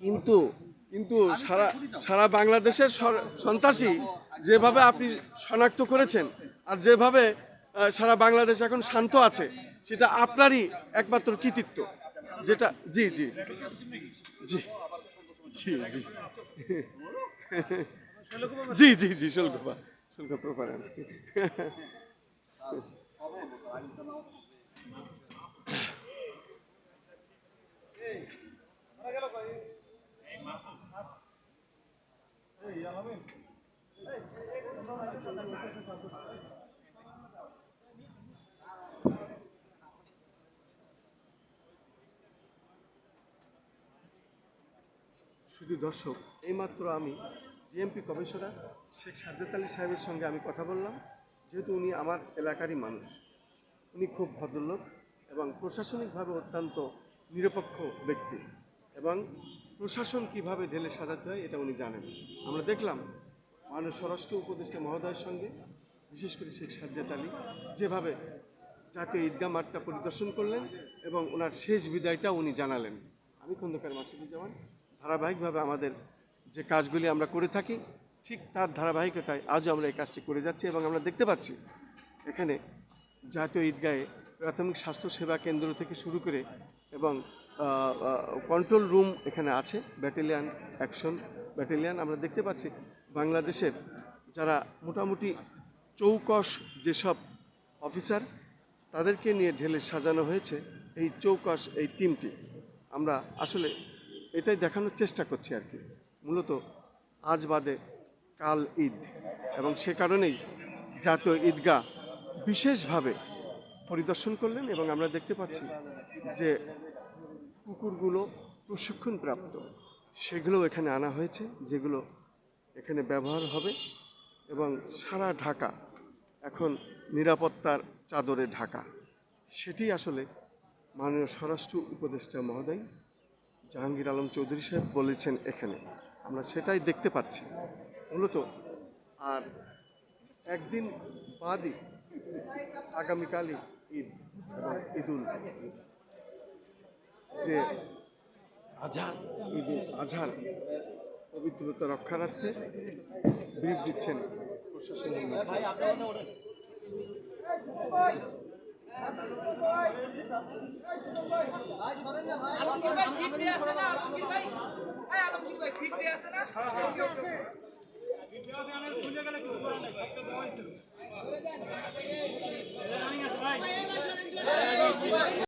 কিন্তু কিন্তু সারা সারা বাংলাদেশের সন্ত্রাসী যেভাবে আপনি শনাক্ত করেছেন আর যেভাবে সারা বাংলাদেশ এখন শান্ত আছে, সেটা আপনারই একমাত্র কৃতিত্ব। যেটা জি জি জি জি জি জি জি জি শুল্কপা প্রপারেন। শুধু দর্শক, এইমাত্র আমি ডিএমপি কমিশনার শেখ সাজ্জাদ আলী সাহেবের সঙ্গে আমি কথা বললাম। যেহেতু উনি আমার এলাকারই মানুষ, উনি খুব ভদ্রলোক এবং প্রশাসনিকভাবে অত্যন্ত নিরপেক্ষ ব্যক্তি, এবং প্রশাসন কিভাবে ঢেলে সাজাতে হয় এটা উনি জানেন। আমরা দেখলাম মাননীয় স্বরাষ্ট্র উপদেষ্টা মহোদয়ের সঙ্গে, বিশেষ করে শেখ সাজ্জাদ আলী যেভাবে জাতীয় ঈদগাহ মাঠটা পরিদর্শন করলেন এবং ওনার শেষ বিদায়টা উনি জানালেন। আমি খন্দকার মাসুদুজ্জামান, ধারাবাহিকভাবে আমাদের যে কাজগুলি আমরা করে থাকি ঠিক তার ধারাবাহিকতায় আজও আমরা এই কাজটি করে যাচ্ছি। এবং আমরা দেখতে পাচ্ছি এখানে জাতীয় ঈদগাহে প্রাথমিক স্বাস্থ্য সেবা কেন্দ্র থেকে শুরু করে এবং কন্ট্রোল রুম এখানে আছে, ব্যাটালিয়ান, অ্যাকশন ব্যাটালিয়ান। আমরা দেখতে পাচ্ছি বাংলাদেশের যারা মোটামুটি চৌকস যেসব অফিসার, তাদেরকে নিয়ে ঢেলে সাজানো হয়েছে এই চৌকস এই টিমটি। আমরা আসলে এটাই দেখানোর চেষ্টা করছি আর কি। মূলত আজ বাদে কাল ঈদ, এবং সে কারণেই জাতীয় ঈদগাহ বিশেষভাবে পরিদর্শন করলেন। এবং আমরা দেখতে পাচ্ছি যে কুকুরগুলো প্রশিক্ষণপ্রাপ্ত, সেগুলো এখানে আনা হয়েছে, যেগুলো এখানে ব্যবহার হবে। এবং সারা ঢাকা এখন নিরাপত্তার চাদরে ঢাকা, সেটি আসলে মাননীয় স্বরাষ্ট্র উপদেষ্টা মহোদয় জাহাঙ্গীর আলম চৌধুরী সাহেব বলেছেন এখানে। আমরা সেটাই দেখতে পাচ্ছি মূলত। আর একদিন বাদই আগামীকালই ঈদ, এবং ঈদুল যে আজহার, ঈদুল আজহার পবিত্রতা রক্ষার্থে ব্রিফ দিচ্ছেন প্রশাসনের মধ্যে।